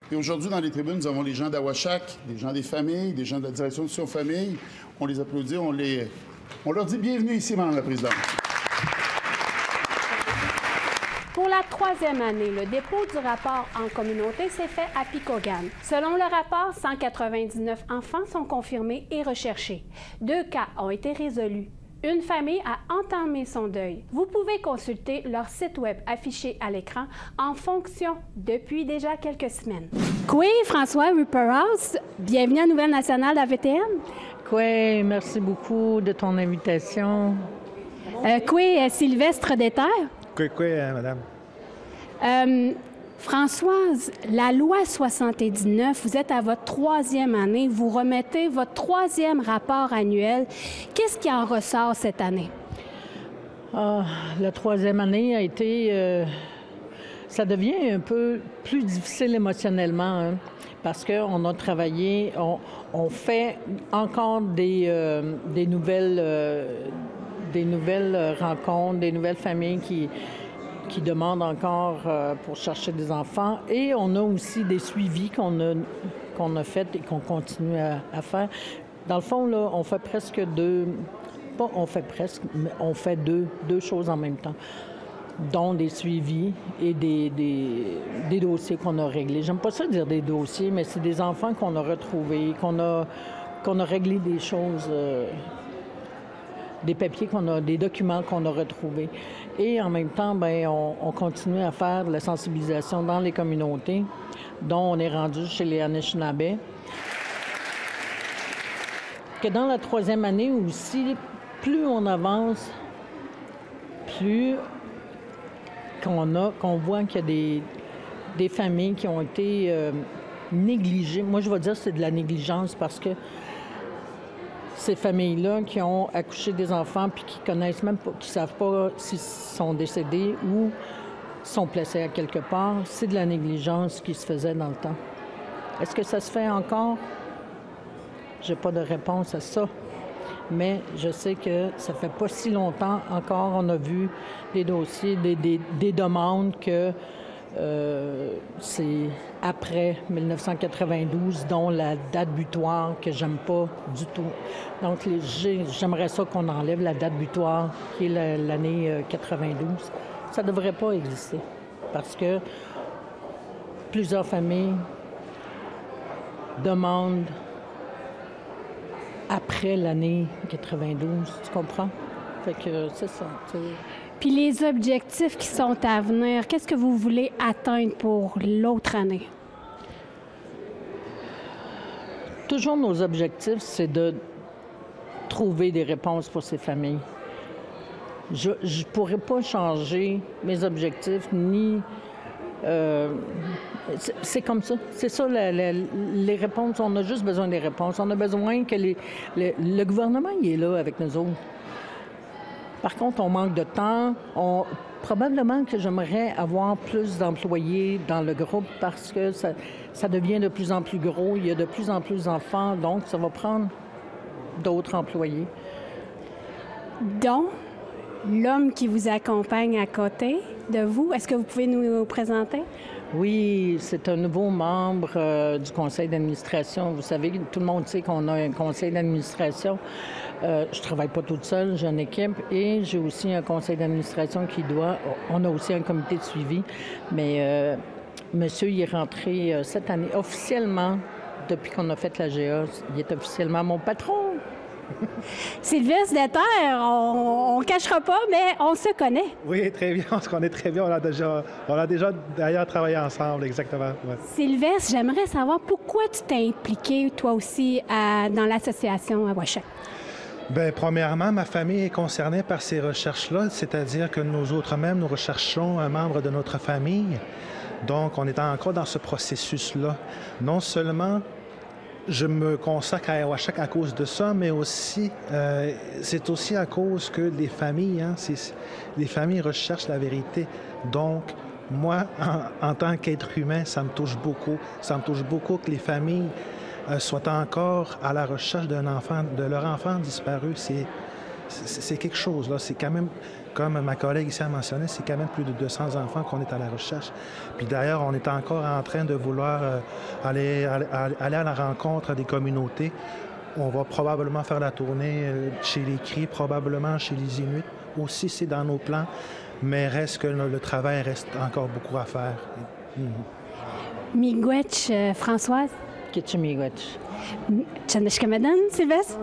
Et aujourd'hui, dans les tribunes, nous avons les gens d'Awashak, des gens des familles, des gens de la direction de Mission Famille. On les applaudit, on leur dit bienvenue ici, Madame la Présidente. Pour la 3e année, le dépôt du rapport en communauté s'est fait à Picogan. Selon le rapport, 199 enfants sont confirmés et recherchés. 2 cas ont été résolus. Une famille a entamé son deuil. Vous pouvez consulter leur site web affiché à l'écran en fonction depuis déjà quelques semaines. Oui, François Rupperhouse, bienvenue à Nouvelle Nationale d'AVTN. Oui, merci beaucoup de ton invitation. Sylvestre Déterre. Oui, madame. Françoise, la loi 79, vous êtes à votre 3e année, vous remettez votre 3e rapport annuel. Qu'est-ce qui en ressort cette année? La 3e année a été... ça devient un peu plus difficile émotionnellement, hein, parce qu'on a travaillé, on fait encore des nouvelles rencontres, des nouvelles familles qui demandent encore pour chercher des enfants. Et on a aussi des suivis qu'on a fait et qu'on continue à faire. Dans le fond, là, on fait presque deux choses en même temps, dont des suivis et des dossiers qu'on a réglés. J'aime pas ça dire des dossiers, mais c'est des enfants qu'on a retrouvés, qu'on a réglé des choses... des papiers des documents qu'on a retrouvés. Et en même temps, on continue à faire de la sensibilisation dans les communautés, dont on est rendu chez les Anishinaabe. Que dans la 3e année aussi, plus on avance, plus qu'on voit qu'il y a des familles qui ont été négligées. Moi, je vais dire que c'est de la négligence parce que ces familles-là qui ont accouché des enfants puis qui connaissent même pas, qui savent pas s'ils sont décédés ou sont placés à quelque part, c'est de la négligence qui se faisait dans le temps. Est-ce que ça se fait encore? J'ai pas de réponse à ça. Mais je sais que ça fait pas si longtemps encore, on a vu des dossiers, des demandes que c'est après 1992, dont la date butoir que j'aime pas du tout. Donc, j'aimerais ça qu'on enlève la date butoir, qui est l'année 92. Ça ne devrait pas exister, parce que plusieurs familles demandent après l'année 92, tu comprends? Fait que c'est ça. Puis les objectifs qui sont à venir, qu'est-ce que vous voulez atteindre pour l'autre année? Toujours nos objectifs, c'est de trouver des réponses pour ces familles. Je ne pourrais pas changer mes objectifs, ni... c'est comme ça. C'est ça, les réponses. On a juste besoin des réponses. On a besoin que le gouvernement il est là avec nous autres. Par contre, on manque de temps. Probablement que j'aimerais avoir plus d'employés dans le groupe parce que ça devient de plus en plus gros. Il y a de plus en plus d'enfants, donc ça va prendre d'autres employés. Donc, l'homme qui vous accompagne à côté de vous, est-ce que vous pouvez nous présenter? Oui, c'est un nouveau membre du conseil d'administration. Vous savez, tout le monde sait qu'on a un conseil d'administration. Je travaille pas toute seule, j'ai une équipe et j'ai aussi un conseil d'administration on a aussi un comité de suivi. Mais monsieur, il est rentré cette année officiellement, depuis qu'on a fait la GA, il est officiellement mon patron. Sylvestre Déterre, on ne cachera pas, mais on se connaît. Oui, très bien. On se connaît très bien. On a déjà d'ailleurs travaillé ensemble, exactement. Ouais. Sylvestre, j'aimerais savoir pourquoi tu t'es impliqué, toi aussi, dans l'association Awashak. Bien, premièrement, ma famille est concernée par ces recherches-là, c'est-à-dire que nous autres mêmes, nous recherchons un membre de notre famille. Donc, on est encore dans ce processus-là. Non seulement je me consacre à Awashak à cause de ça, mais aussi, c'est aussi à cause que les familles, les familles recherchent la vérité. Donc, moi, en tant qu'être humain, ça me touche beaucoup. Ça me touche beaucoup que les familles soient encore à la recherche de leur enfant disparu. c'est quelque chose, là. C'est quand même, comme ma collègue ici a mentionné, c'est quand même plus de 200 enfants qu'on est à la recherche. Puis d'ailleurs, on est encore en train de vouloir aller à la rencontre des communautés. On va probablement faire la tournée chez les Cris, probablement chez les Inuits. Aussi, c'est dans nos plans, mais reste que le travail reste encore beaucoup à faire. Miigwech, Françoise. Kitchi Miigwech. Tchanishkamadan, Sylvestre.